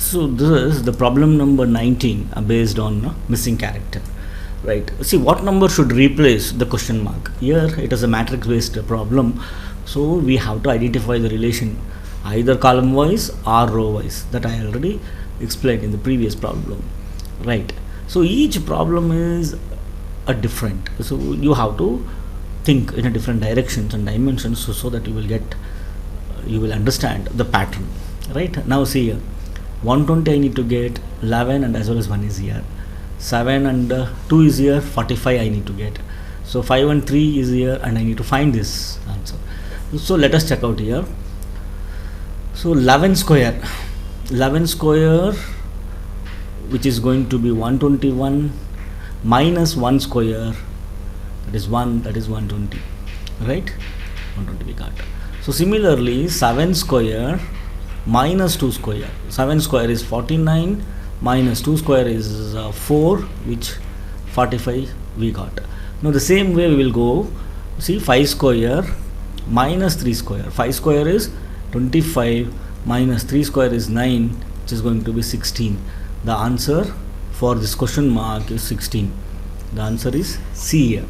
So this is the problem number 19 based on missing character. Right. See, what number should replace the question mark? Here it is a matrix based problem. So we have to identify the relation either column wise or row wise, that I already explained in the previous problem. Right. So each problem is a different. So you have to think in a different directions and dimensions so that you will understand the pattern. Right. Now see here, 120 I need to get, 11 and as well as 1 is here, 7 and 2 is here, 45 I need to get. So 5 and 3 is here and I need to find this answer. So let us check out here. So 11 square, which is going to be 121 minus 1 square, that is 1, that is 120, right? 120 we got. So similarly 7 square minus 2 square, 7 square is 49 minus 2 square is 4, which 45 we got. Now the same way we will go, see 5 square minus 3 square, 5 square is 25 minus 3 square is 9, which is going to be 16. The answer for this question mark is 16. The answer is C here.